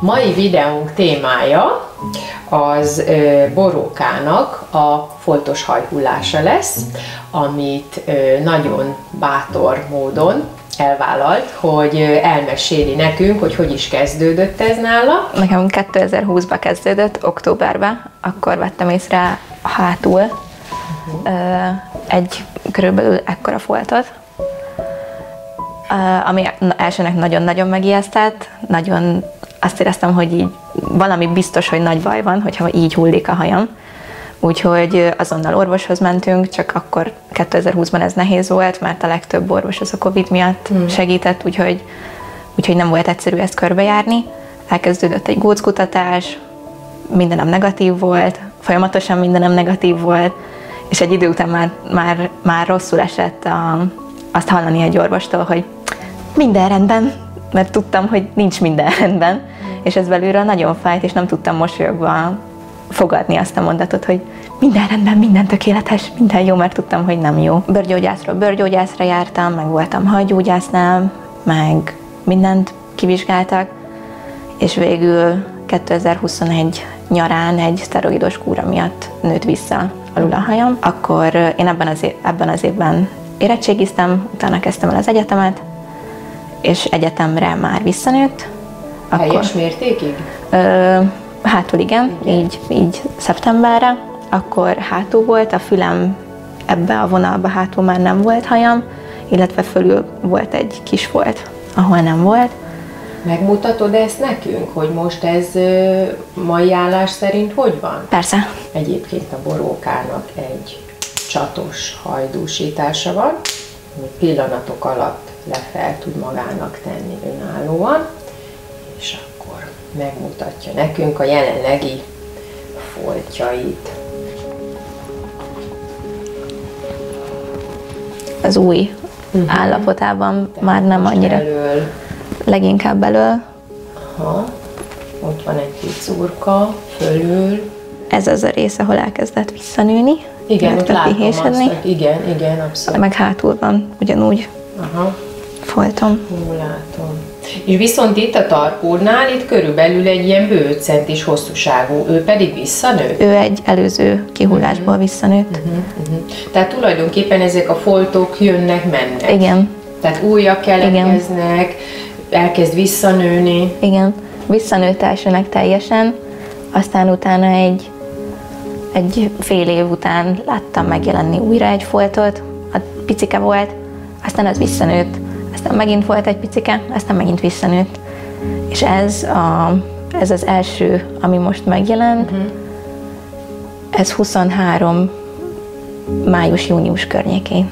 Mai videónk témája az borókának a foltos hajhullása lesz, amit nagyon bátor módon elvállalt, hogy elmeséli nekünk, hogy hogy is kezdődött ez nála. Nekem 2020-ban kezdődött, októberben, akkor vettem észre hátul egy körülbelül ekkora foltot, ami elsőnek nagyon-nagyon megijesztett, nagyon azt éreztem, hogy így valami biztos, hogy nagy baj van, hogyha így hullik a hajam. Úgyhogy azonnal orvoshoz mentünk, csak akkor 2020-ban ez nehéz volt, mert a legtöbb orvos az a Covid miatt segített, úgyhogy nem volt egyszerű ezt körbejárni. Elkezdődött egy góckutatás, mindenem negatív volt, folyamatosan mindenem negatív volt, és egy idő után már rosszul esett azt hallani egy orvostól, hogy minden rendben, mert tudtam, hogy nincs minden rendben, és ez belülről nagyon fájt, és nem tudtam mosolyogva fogadni azt a mondatot, hogy minden rendben, minden tökéletes, minden jó, mert tudtam, hogy nem jó. Bőrgyógyászról bőrgyógyászra jártam, meg voltam hajgyógyásznál, meg mindent kivizsgáltak, és végül 2021 nyarán egy szteroidos kúra miatt nőtt vissza alul a hajam. Akkor én ebben az évben érettségiztem, utána kezdtem el az egyetemet, és egyetemre már visszanőtt. Teljes mértékig? Hátul igen, így szeptemberre. Akkor hátul volt, a fülem ebbe a vonalba hátul már nem volt hajam, illetve fölül volt egy kis folt, ahol nem volt. Megmutatod ezt nekünk, hogy most ez mai állás szerint hogy van? Persze. Egyébként a borókának egy csatos hajdúsítása van, ami pillanatok alatt fel tud magának tenni önállóan, és akkor megmutatja nekünk a jelenlegi foltjait. Az új állapotában már nem annyira. Elől. Leginkább elől. Aha. Ott van egy picurka, fölül. Ez az a rész, ahol elkezdett visszanőni. Igen, ott látom azt, hogy igen, abszolút. Meg hátul van ugyanúgy. Aha. Foltom. Látom. És viszont itt a tarkódnál, itt körülbelül egy ilyen bő 5 centis hosszúságú, ő pedig visszanőtt? Ő egy előző kihullásból visszanőtt. Tehát tulajdonképpen ezek a foltok jönnek-mennek. Igen. Tehát újak keletkeznek, elkezd visszanőni. Igen. Visszanőtt elsőnek teljesen, aztán utána egy fél év után láttam megjelenni újra egy foltot, a picike volt, aztán az visszanőtt, aztán megint volt egy picike, aztán megint visszanőtt. És ez az első, ami most megjelent, ez 23 május-június környékén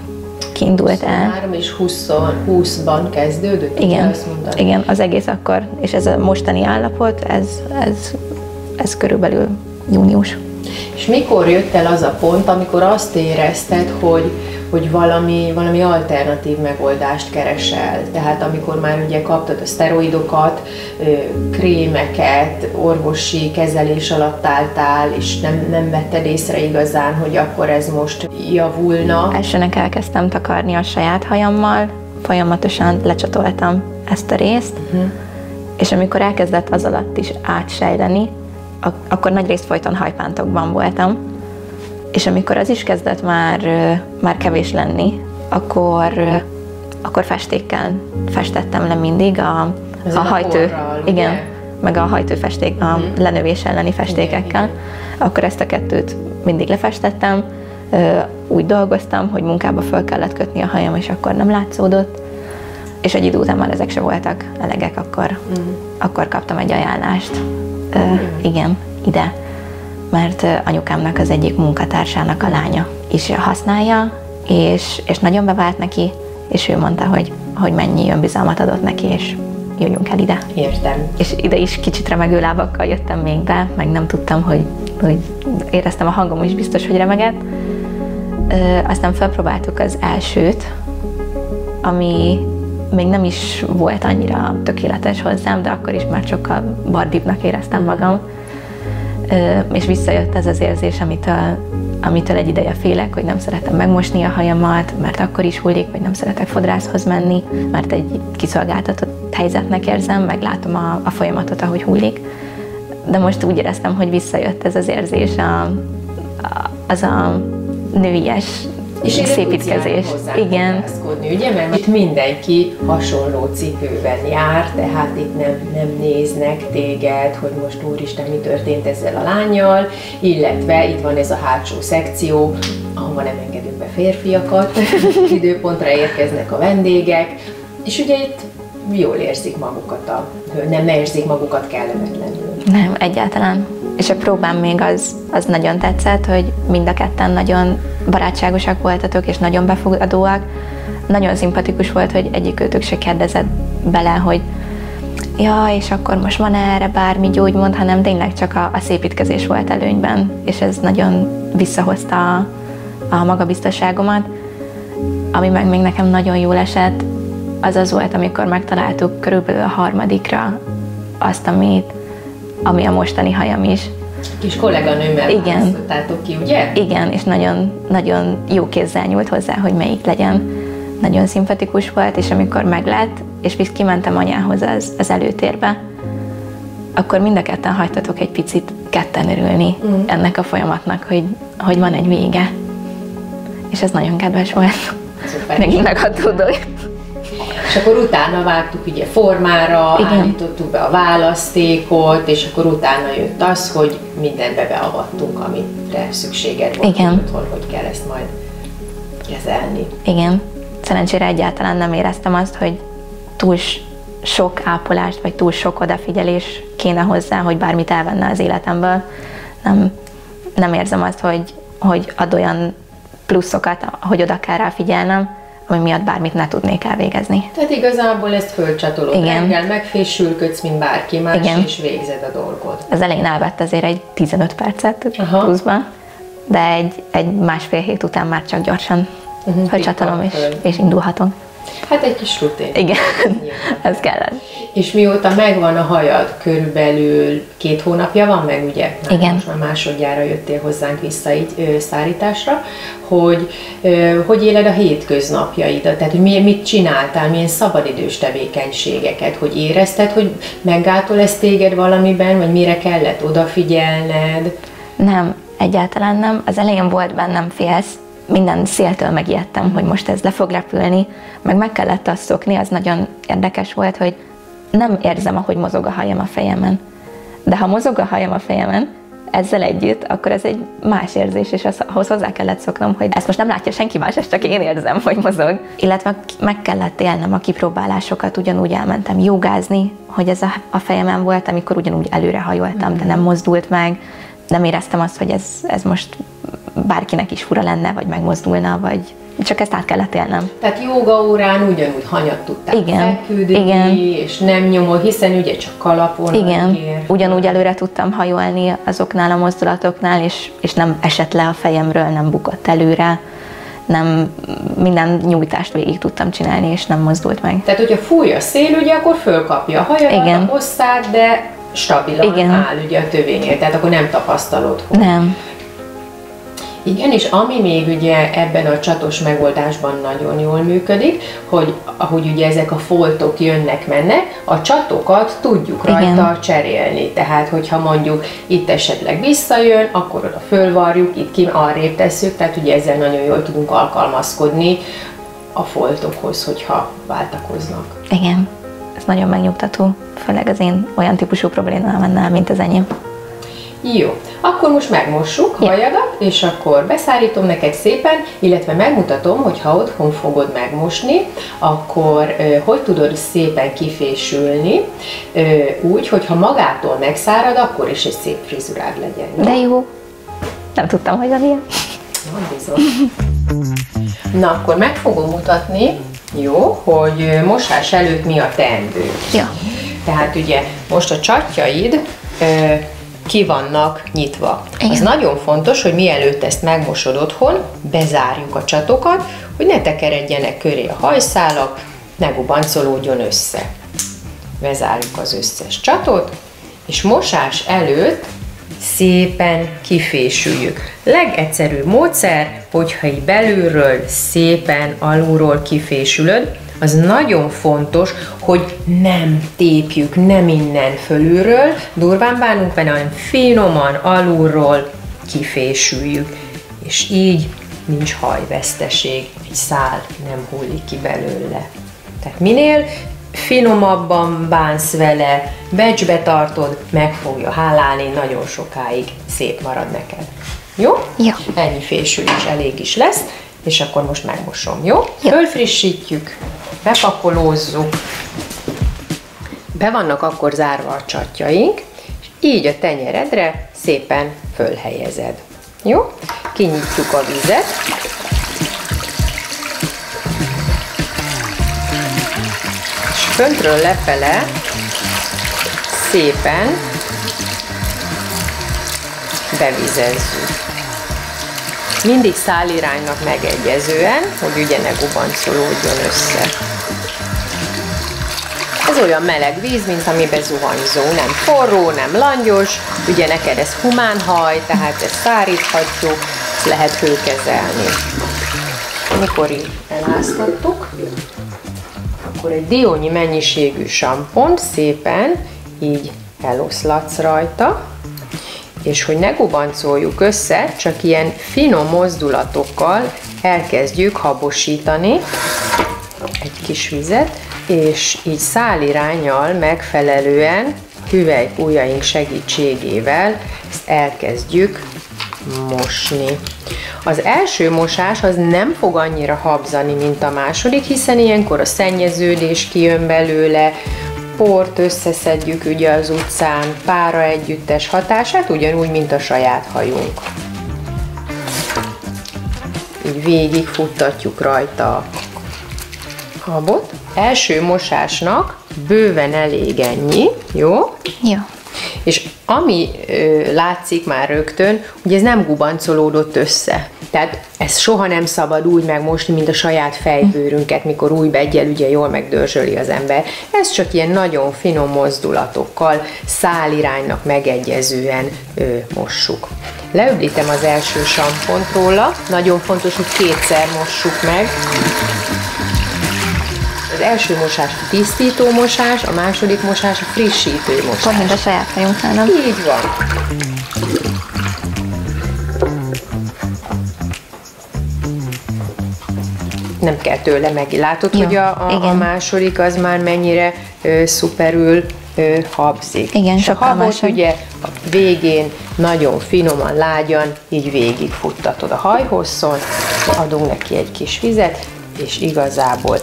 kiindult el. 23 és 20-ban kezdődött? Igen, az egész akkor, és ez a mostani állapot, ez körülbelül június. És mikor jött el az a pont, amikor azt érezted, hogy valami alternatív megoldást keresel? Tehát amikor már ugye kaptad a szteroidokat, krémeket, orvosi kezelés alatt álltál, és nem vetted észre igazán, hogy akkor ez most javulna? Elsőnek elkezdtem takarni a saját hajammal, folyamatosan lecsatoltam ezt a részt, és amikor elkezdett az alatt is átsejleni, akkor nagyrészt folyton hajpántokban voltam, és amikor az is kezdett már kevés lenni, akkor festékkel festettem le mindig a hajtő, porral, igen, ugye? meg a hajtőfesték, a lenövés elleni festékekkel. Akkor ezt a kettőt mindig lefestettem, úgy dolgoztam, hogy munkába föl kellett kötni a hajam, és akkor nem látszódott, és egy idő után már ezek se voltak elegek, akkor kaptam egy ajánlást. Igen, ide, mert anyukámnak az egyik munkatársának a lánya is használja, és nagyon bevált neki, és ő mondta, hogy mennyi önbizalmat adott neki, és jöjjünk el ide. Értem. És ide is kicsit remegő lábakkal jöttem még be, meg nem tudtam, hogy éreztem a hangom is biztos, hogy remegett. Aztán felpróbáltuk az elsőt, ami még nem is volt annyira tökéletes hozzám, de akkor is már sokkal barbibbnak éreztem magam. És visszajött ez az érzés, amitől egy ideje félek, hogy nem szeretem megmosni a hajamat, mert akkor is hullik, vagy nem szeretek fodrászhoz menni, mert egy kiszolgáltatott abszolút helyzetnek érzem, meg látom a folyamatot, ahogy hullik. De most úgy éreztem, hogy visszajött ez az érzés, az a nőies és szépítkezés. Igen. Ugye, mert itt mindenki hasonló cipőben jár, tehát itt nem néznek téged, hogy most úristen, mi történt ezzel a lánnyal, illetve itt van ez a hátsó szekció, ahova nem engedünk be férfiakat, időpontra érkeznek a vendégek, és ugye itt jól érzik magukat, nem érzik magukat kellemetlenül. Nem, egyáltalán. És a próbám még az nagyon tetszett, hogy mind a ketten nagyon barátságosak voltatok, és nagyon befogadóak. Nagyon szimpatikus volt, hogy egyikőtök se kérdezett bele, hogy ja, és akkor most van erre bármi gyógymód, hanem tényleg csak a szépítkezés volt előnyben, és ez nagyon visszahozta a magabiztosságomat. Ami meg még nekem nagyon jól esett, az volt, amikor megtaláltuk körülbelül a harmadikra azt, ami a mostani hajam is. Kis kolléganőmmel választottátok ki, ugye? Igen, és nagyon, nagyon jó kézzel nyúlt hozzá, hogy melyik legyen. Nagyon szimpatikus volt, és amikor meglett, és kimentem anyához az előtérbe, akkor mind a ketten hagytatok egy picit ketten örülni ennek a folyamatnak, hogy van egy vége. És ez nagyon kedves volt. Megint megadódott. És akkor utána vágtuk ugye formára, állítottuk be a választékot, és akkor utána jött az, hogy mindenbe beavattunk, amire szükséged volt otthon, hogy kell ezt majd kezelni. Igen. Szerencsére egyáltalán nem éreztem azt, hogy túl sok ápolást, vagy túl sok odafigyelés kéne hozzá, hogy bármit elvenne az életemből. Nem érzem azt, hogy ad olyan pluszokat, hogy oda kell rá figyelnem, ami miatt bármit ne tudnék elvégezni. Tehát igazából ezt fölcsatolod, reggel megfésülködsz, mint bárki más, és végzed a dolgod. Az elején elvett azért egy 15 percet pluszban, de egy másfél hét után már csak gyorsan fölcsatolom, és indulhatom. Hát egy kis rutin. Igen, ez kellett. És mióta megvan a hajad, körülbelül 2 hónapja van meg, ugye? Igen. Most már másodjára jöttél hozzánk vissza így szárításra, hogy éled a hétköznapjaidat, tehát hogy mit csináltál, milyen szabadidős tevékenységeket, hogy érezted, hogy meggátol ez téged valamiben, vagy mire kellett odafigyelned? Nem, egyáltalán nem. Az elején volt bennem félsz, minden széltől megijedtem, hogy most ez le fog repülni, meg kellett azt szokni, az nagyon érdekes volt, hogy nem érzem, ahogy mozog a hajam a fejemen. De ha mozog a hajam a fejemen, ezzel együtt, akkor ez egy más érzés, és ahhoz hozzá kellett szoknom, hogy ezt most nem látja senki más, ezt csak én érzem, hogy mozog. Illetve meg kellett élnem a kipróbálásokat, ugyanúgy elmentem jogázni, hogy ez a fejemen volt, amikor ugyanúgy előrehajoltam, de nem mozdult meg. Nem éreztem azt, hogy ez most bárkinek is fura lenne, vagy megmozdulna, vagy csak ezt át kellett élnem. Tehát jóga órán ugyanúgy hanyat tudtál feküdni, és nem nyomod, hiszen ugye csak kalapon. Igen, ugyanúgy előre tudtam hajolni azoknál a mozdulatoknál, és nem esett le a fejemről, nem bukott előre, nem minden nyújtást végig tudtam csinálni, és nem mozdult meg. Tehát, hogyha fúj a szél, ugye, akkor fölkapja a hajadat, a hosszát, de stabilan áll ugye a tövénynél, tehát akkor nem tapasztalod, hogy... Nem. Igen, és ami még ugye ebben a csatos megoldásban nagyon jól működik, hogy ahogy ugye ezek a foltok jönnek-mennek, a csatokat tudjuk rajta cserélni. Tehát, hogyha mondjuk itt esetleg visszajön, akkor oda fölvarjuk, itt arrébb tesszük, tehát ugye ezzel nagyon jól tudunk alkalmazkodni a foltokhoz, hogyha váltakoznak. Igen, ez nagyon megnyugtató, főleg az én olyan típusú problémám, mint az enyém. Jó, akkor most megmossuk hajadat, és akkor beszárítom neked szépen, illetve megmutatom, hogy ha otthon fogod megmosni, akkor hogy tudod szépen kifésülni, úgy, hogyha magától megszárad, akkor is egy szép frizurád legyen. De jó, nem tudtam, hogy van ilyen. Van bizony. Na, akkor meg fogom mutatni, jó, hogy mosás előtt mi a teendő. Ja. Tehát ugye most a csatjaid ki vannak nyitva. Igen. Az nagyon fontos, hogy mielőtt ezt megmosod otthon, bezárjuk a csatokat, hogy ne tekeredjenek köré a hajszálak, ne gubancolódjon össze. Bezárjuk az összes csatot, és mosás előtt szépen kifésüljük. Legegyszerűbb módszer, hogyha így belülről szépen alulról kifésülöd, az nagyon fontos, hogy nem tépjük, nem innen fölülről, durván bánunk vele, hanem finoman alulról kifésüljük. És így nincs hajveszteség, egy szál nem hullik ki belőle. Tehát minél finomabban bánsz vele, becsbe tartod, meg fogja hálálni, nagyon sokáig szép marad neked. Jó? Jó. Ennyi fésülés elég is lesz, és akkor most megmosom, jó? Fölfrissítjük, bepakolózzuk, be vannak akkor zárva a csatjaink, és így a tenyeredre szépen fölhelyezed. Jó? Kinyitjuk a vizet. És föntről lefele szépen bevizezzük. Mindig száliránynak megegyezően, hogy ugye ne gubancolódjon össze. Ez olyan meleg víz, mint amiben zuhanyzó, nem forró, nem langyos, ugye neked ez humán haj, tehát ezt száríthatjuk, lehet hőkezelni. Amikor így eláztattuk, akkor egy diónyi mennyiségű sampont szépen így eloszlatsz rajta, és hogy ne gubancoljuk össze, csak ilyen finom mozdulatokkal elkezdjük habosítani egy kis vizet, és így száliránnyal megfelelően hüvelykujjaink segítségével ezt elkezdjük mosni. Az első mosás az nem fog annyira habzani, mint a második, hiszen ilyenkor a szennyeződés kijön belőle, port összeszedjük ugye az utcán, pára együttes hatását, ugyanúgy, mint a saját hajunk. Így végig futtatjuk rajta a habot. Első mosásnak bőven elég ennyi, jó? Jó. És ami látszik már rögtön, hogy ez nem gubancolódott össze. Tehát ez soha nem szabad úgy megmosni, mint a saját fejbőrünket, mikor új beggyel ugye jól megdörzsöli az ember. Ez csak ilyen nagyon finom mozdulatokkal, száliránynak megegyezően mossuk. Leöblítem az első sampont róla, nagyon fontos, hogy kétszer mossuk meg. Az első mosás a tisztító mosás, a második mosás a frissítő mosás. Pont, mint a saját hajunknál, nem? Így van. Nem kell tőle meg. Látod, jó, hogy a második az már mennyire szuperül habzik. Igen, és a habot másabb. ugye a végén nagyon finoman, lágyan, így végigfuttatod a hajhosszon, adunk neki egy kis vizet, és igazából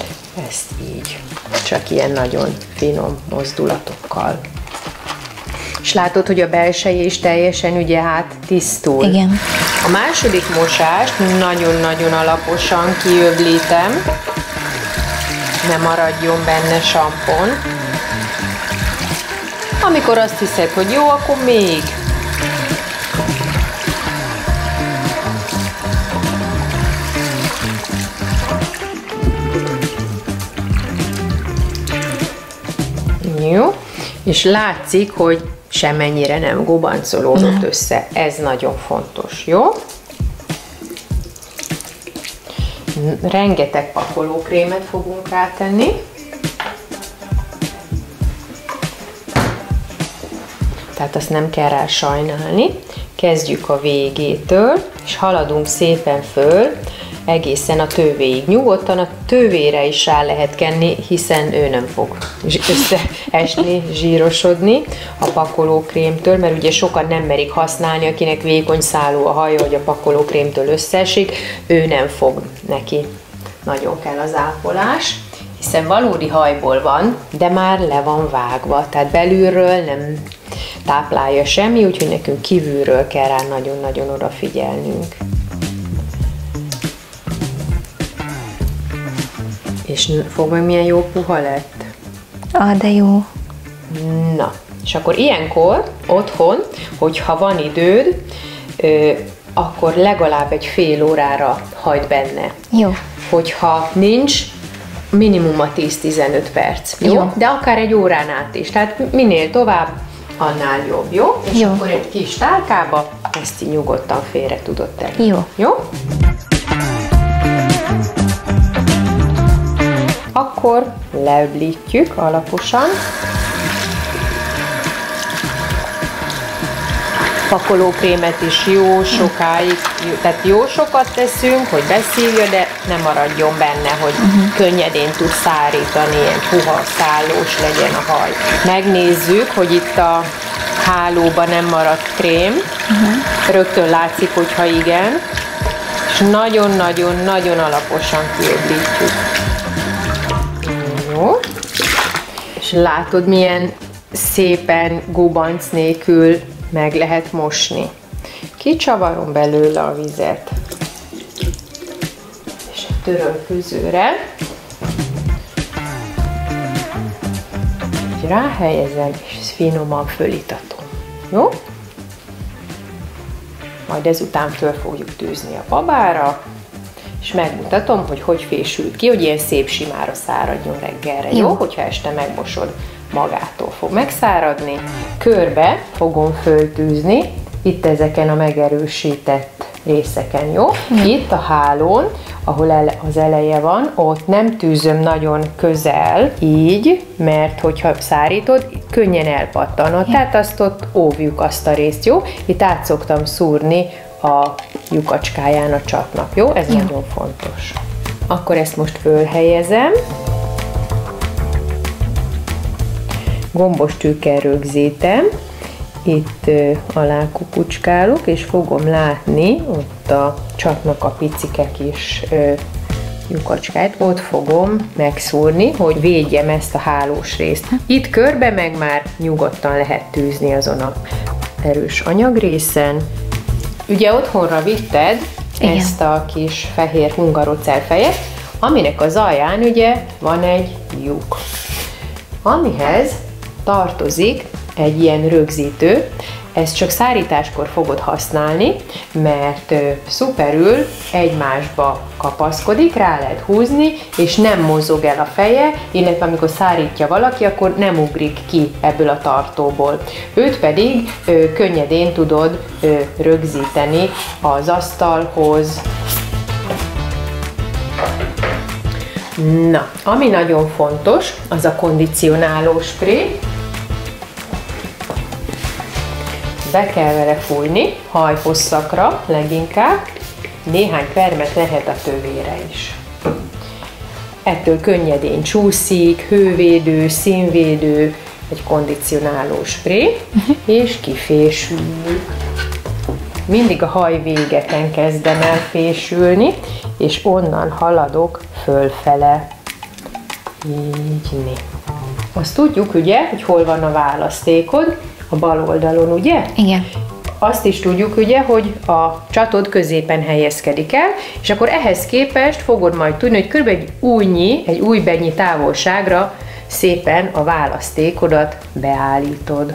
ezt így, csak ilyen nagyon finom mozdulatokkal. És látod, hogy a belseje is teljesen ugye tisztul. Igen. A második mosást nagyon-nagyon alaposan kiöblítem, ne maradjon benne sampon. Amikor azt hiszed, hogy jó, akkor még. Jó, és látszik, hogy semennyire nem gubancolódott össze. Ez nagyon fontos, jó? Rengeteg pakolókrémet fogunk rátenni. Tehát azt nem kell rá sajnálni. Kezdjük a végétől, és haladunk szépen föl, egészen a tővéig. Nyugodtan a tővére is rá lehet kenni, hiszen ő nem fog összeesni, zsírosodni a pakolókrémtől, mert ugye sokan nem merik használni, akinek vékony szálú a haja, hogy a pakolókrémtől összeesik, ő nem fog neki. Nagyon kell az ápolás, hiszen valódi hajból van, de már le van vágva, tehát belülről nem táplálja semmi, úgyhogy nekünk kívülről kell rá nagyon-nagyon odafigyelnünk. És fog meg milyen jó puha lett. De jó. Na, és akkor ilyenkor otthon, hogyha van időd, akkor legalább egy fél órára hagyd benne. Jó. Hogyha nincs, minimum a 10-15 perc. Jó? De akár egy órán át is. Tehát minél tovább, annál jobb. Jó? És jó. Akkor egy kis tálkába ezt így nyugodtan félre tudod tenni. Jó. Jó? Akkor leöblítjük alaposan. Pakolókrémet is jó sokáig, tehát jó sokat teszünk, hogy beszívja, de nem maradjon benne, hogy könnyedén tud szárítani, ilyen puha, szállós legyen a haj. Megnézzük, hogy itt a hálóban nem maradt krém. Rögtön látszik, hogyha igen. És nagyon-nagyon-nagyon alaposan kiöblítjük. Jó. És látod, milyen szépen gubanc nélkül meg lehet mosni. Kicsavarom belőle a vizet. És egy törölközőre így ráhelyezem, és finoman fölitatom. Jó? Majd ezután föl fogjuk tűzni a babára, és megmutatom, hogy hogy fésül ki, hogy ilyen szép simára száradjon reggelre. Jó? Hogyha este megmosod, magától fog megszáradni. Körbe fogom föltűzni, itt ezeken a megerősített részeken, jó? Itt a hálón, ahol az eleje van, ott nem tűzöm nagyon közel, így, mert hogyha szárítod, könnyen elpattan. Tehát azt ott óvjuk azt a részt, jó? Itt át szoktam szúrni a lyukacskáján a csatnak, jó? Ez nagyon fontos. Akkor ezt most fölhelyezem. Gombos tűkkel rögzítem, itt alá kukucskálok, és fogom látni ott a csatnak a picike kis lyukacskát, ott fogom megszúrni, hogy védjem ezt a hálós részt. Itt körbe meg már nyugodtan lehet tűzni azon a erős anyagrészen. Ugye otthonra vitted ezt a kis fehér hungarocell-fejet, aminek az alján ugye van egy lyuk, amihez tartozik egy ilyen rögzítő. Ezt csak szárításkor fogod használni, mert szuperül egymásba kapaszkodik, rá lehet húzni, és nem mozog el a feje, illetve amikor szárítja valaki, akkor nem ugrik ki ebből a tartóból. Őt pedig könnyedén tudod rögzíteni az asztalhoz. Na, ami nagyon fontos, az a kondicionáló spré. Be kell vele fújni, hajhosszakra leginkább, néhány permet lehet a tövére is. Ettől könnyedén csúszik, hővédő, színvédő, egy kondicionáló spré, és kifésül. Mindig a haj végeken kezdem el fésülni, és onnan haladok fölfele. Így. Azt tudjuk, ugye, hogy hol van a választékod, a bal oldalon, ugye? Igen. Azt is tudjuk, ugye, hogy a csatod középen helyezkedik el, és akkor ehhez képest fogod majd tudni, hogy kb. Egy ujjbennyi távolságra szépen a választékodat beállítod.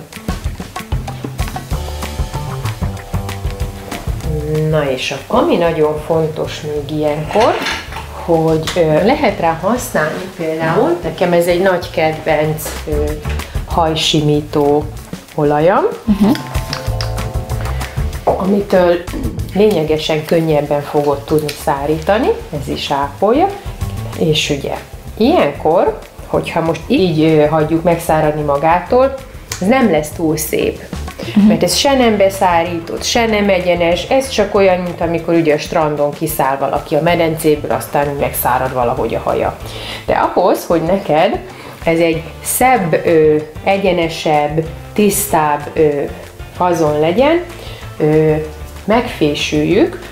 Na és ami nagyon fontos még ilyenkor, hogy lehet rá használni például, nekem ez egy nagy kedvenc hajsimító olajam, amitől lényegesen könnyebben fogod tudni szárítani, ez is ápolja, és ugye ilyenkor, hogyha most így hagyjuk megszáradni magától, ez nem lesz túl szép. Mert ez se nem beszárított, se nem egyenes, ez csak olyan, mint amikor ugye a strandon kiszáll valaki a medencéből, aztán megszárad valahogy a haja. De ahhoz, hogy neked ez egy szebb, egyenesebb, tisztább fazon legyen, megfésüljük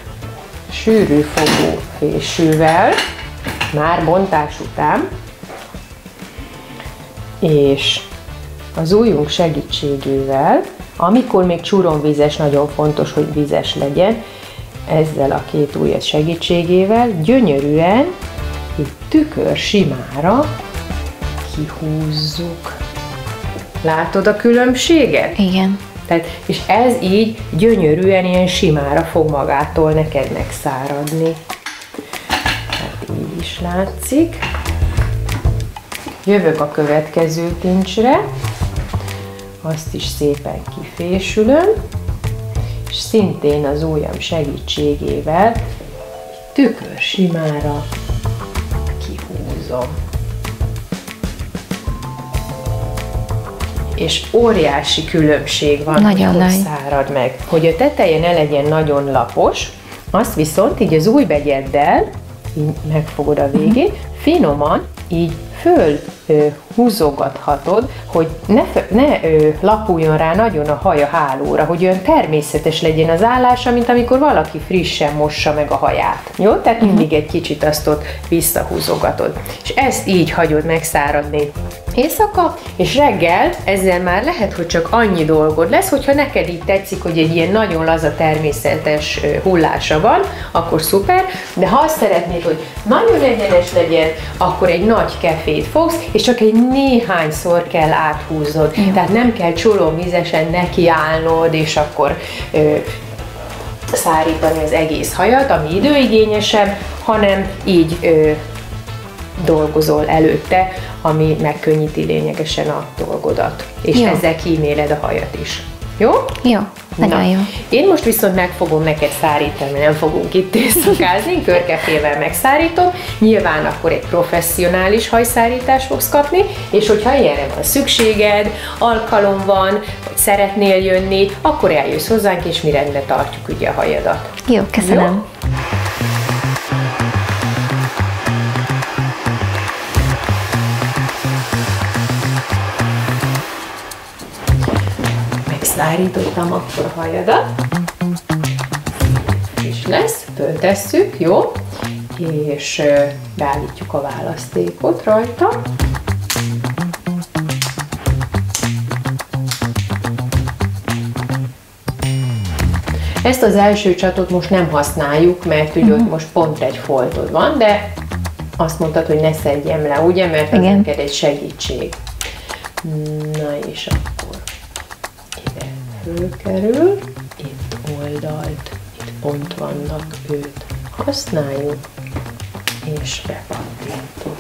sűrű fogú fésűvel, már bontás után, és az ujjunk segítségével, amikor még csuromvízes, nagyon fontos, hogy vízes legyen, ezzel a két ujj segítségével gyönyörűen, így tükör simára kihúzzuk. Látod a különbséget? Igen. Tehát, és ez így gyönyörűen ilyen simára fog magától neked megszáradni. Tehát így is látszik. Jövök a következő kincsre, azt is szépen kifésülöm, és szintén az ujjam segítségével tükör simára kihúzom. és óriási különbség van, Nagyon hogy nagy. szárad meg. Hogy a teteje ne legyen nagyon lapos, azt viszont így az ujjbegyeddel, így megfogod a végét, finoman így föl húzogathatod, hogy ne lapuljon rá nagyon a haj a hálóra, hogy olyan természetes legyen az állása, mint amikor valaki frissen mossa meg a haját. Jó? Tehát mindig egy kicsit azt ott visszahúzogatod. És ezt így hagyod megszáradni éjszaka, és reggel ezzel már lehet, hogy csak annyi dolgod lesz, hogyha neked így tetszik, hogy egy ilyen nagyon laza természetes hullása van, akkor szuper, de ha azt szeretnéd, hogy nagyon egyenes legyen, akkor egy nagy kefét fogsz, és csak egy néhányszor kell áthúznod. Tehát nem kell csolóvizesen nekiállnod, és akkor szárítani az egész hajat, ami időigényesebb, hanem így dolgozol előtte, ami megkönnyíti lényegesen a dolgodat. És Jó. ezzel kíméled a hajat is. Jó? Jó, nagyon jó. Én most viszont meg fogom neked szárítani, mert nem fogunk itt éjszakázni, körkefével megszárítom. Nyilván akkor egy professzionális hajszárítást fogsz kapni, és hogyha ilyenre van szükséged, alkalom van, vagy szeretnél jönni, akkor eljössz hozzánk, és mi rendbe tartjuk ugye a hajadat. Jó, köszönöm. Jó? Szárítottam akkor a hajadat, és lesz, föltesszük, jó? És beállítjuk a választékot rajta. Ezt az első csatot most nem használjuk, mert ugye ott most pont egy foltod van, de azt mondtad, hogy ne szedjem le, ugye? Mert az neked egy segítség. Na és akkor fölkerül, itt oldalt, itt pont vannak, őt használjuk, és bepattintunk.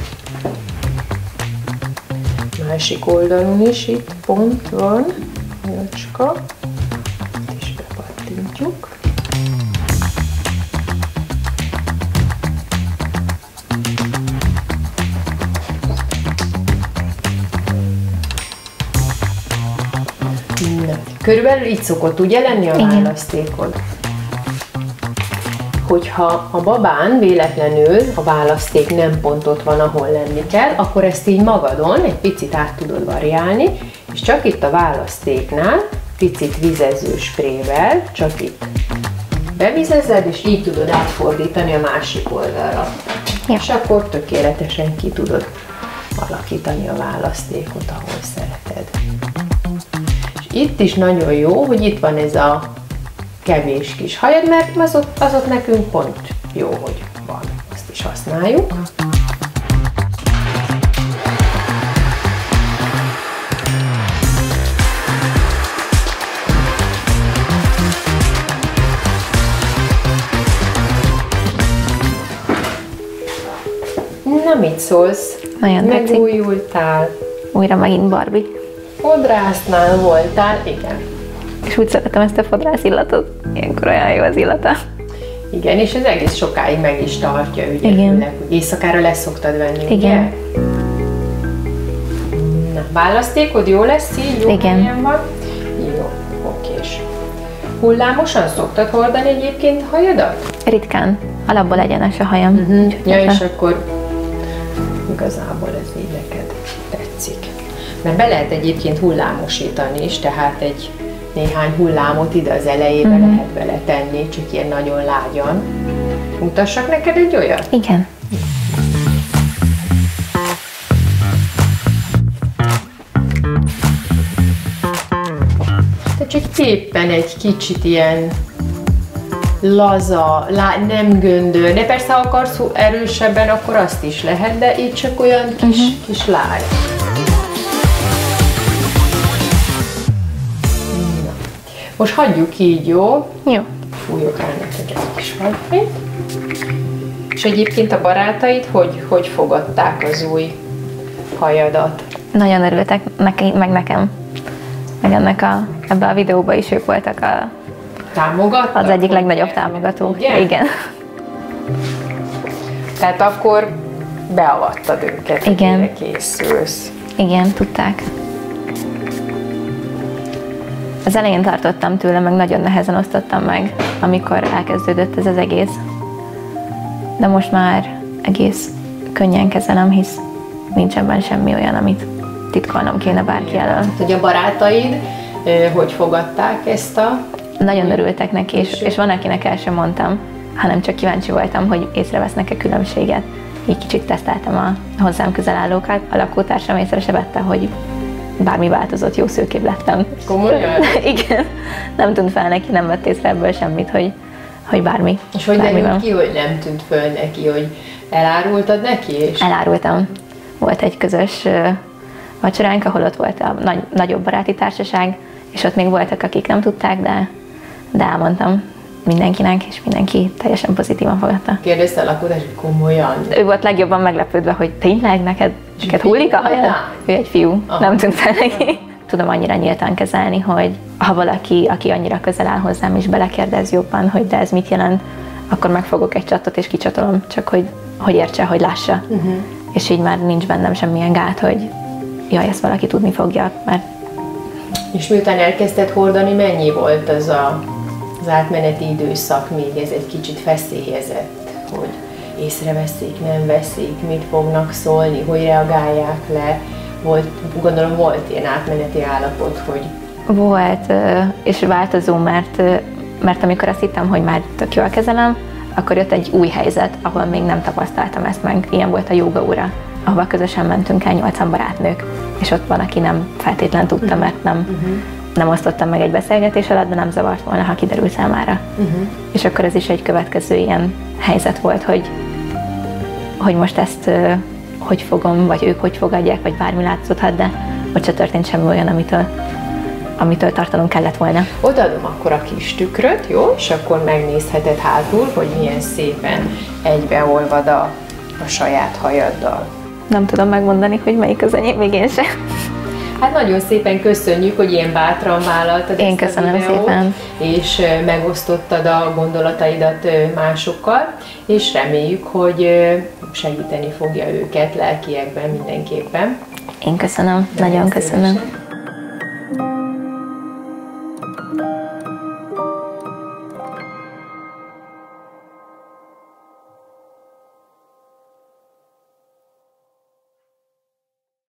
Másik oldalon is itt pont van, nyocska, és bepattintjuk. Körülbelül így szokott ugye lenni a választékod. Hogyha a babán véletlenül a választék nem pont ott van, ahol lenni kell, akkor ezt így magadon egy picit át tudod variálni, és csak itt a választéknál picit vizező sprével, csak itt bevizezed, és így tudod átfordítani a másik oldalra. Ja. És akkor tökéletesen ki tudod alakítani a választékot, ahol szereted. Itt is nagyon jó, hogy itt van ez a kevés kis hajad, mert az ott nekünk pont jó, hogy van. Azt is használjuk. Na, mit szólsz? Nagyon tetszik. Megújultál. Újra megint Barbie. Fodrásznál voltál, igen. És úgy szeretem ezt a fodrász illatot. Ilyenkor olyan jó az illata. Igen, és ez egész sokáig meg is tartja, ugye, Igen. főleg, hogy éjszakára leszoktad venni, Igen. ugye? Na, választékod jó lesz így? Jó Igen. helyen van? Jó, okés. Hullámosan szoktad hordani egyébként a hajadat? Ritkán. Alapból egyenes a hajam. Úgyhogy Ja, és hogyha- akkor igazából ez így neked tetszik. Mert be lehet egyébként hullámosítani is, tehát egy néhány hullámot ide az elejébe lehet beletenni, csak ilyen nagyon lágyan. Mutassak neked egy olyat? Igen. Tehát csak éppen egy kicsit ilyen laza, nem göndör, de persze ha akarsz erősebben, akkor azt is lehet, de így csak olyan kis lágy. Na. Most hagyjuk így, jó? Jó. Fújok rá neked egy kis hajfét. És egyébként a barátaid hogy fogadták az új hajadat? Nagyon örültek neki, meg nekem. Meg ebben a videóban is ők voltak Támogattak? az egyik legnagyobb támogató. Igen? Igen. Tehát akkor beavattad őket, hogy Igen. mire készülsz. Igen, tudták. Az elején tartottam tőle, meg nagyon nehezen osztottam meg, amikor elkezdődött ez az egész. De most már egész könnyen kezelem, hisz nincs ebben semmi olyan, amit titkolnom kéne bárki elől. Hogy a barátaid hogy fogadták ezt a... Nagyon örültek neki, és van, akinek el sem mondtam, hanem csak kíváncsi voltam, hogy észrevesznek-e különbséget. Így kicsit teszteltem a hozzám közel állókat. A lakótársam észre se vette, hogy bármi változott, jó szőkébb lettem. Komolyan? Igen. Nem tűnt fel neki, nem vett észre ebből semmit, hogy bármi. És hogy derült ki, hogy nem tűnt föl neki, hogy elárultad neki? És... Elárultam. Volt egy közös vacsoránk, ahol ott volt a nagyobb baráti társaság, és ott még voltak, akik nem tudták, de elmondtam mindenkinek, és mindenki teljesen pozitívan fogadta. Kérdezte a lakótárs, hogy komolyan? Ő volt legjobban meglepődve, hogy tényleg neked hullik a hajad? Ő egy fiú, nem tűnt fel neki. Tudom annyira nyíltan kezelni, hogy ha valaki, aki annyira közel áll hozzám, és belekérdez jobban, hogy de ez mit jelent, akkor megfogok egy csatot és kicsatolom, csak hogy értse, hogy lássa. És így már nincs bennem semmilyen gát, hogy jaj, ezt valaki tudni fogja, mert... És miután elkezdted hordani, mennyi volt az átmeneti időszak, még ez egy kicsit feszélyezett, hogy észreveszik, nem veszik, mit fognak szólni, hogy reagálják le? Gondolom volt ilyen átmeneti állapot, hogy... Volt, és változó, mert amikor azt hittem, hogy már tök jól kezelem, akkor jött egy új helyzet, ahol még nem tapasztaltam ezt meg. Ilyen volt a jóga óra, ahova közösen mentünk el 8 barátnők, és ott van, aki nem feltétlen tudta, mert nem osztottam meg egy beszélgetés alatt, de nem zavart volna, ha kiderül számára. És akkor ez is egy következő ilyen helyzet volt, hogy most ezt hogy fogom, vagy ők hogy fogadják, vagy bármi látszódhat, de ott se történt semmi olyan, amitől tartanunk kellett volna. Odaadom akkor a kis tükröt, jó? És akkor megnézheted hátul, hogy milyen szépen egybeolvad a saját hajaddal. Nem tudom megmondani, hogy melyik az enyém, még én sem. Hát nagyon szépen köszönjük, hogy ilyen bátran vállaltad én ezt a videót, szépen. És megosztottad a gondolataidat másokkal, és reméljük, hogy segíteni fogja őket lelkiekben mindenképpen. Én köszönöm, nagyon köszönöm.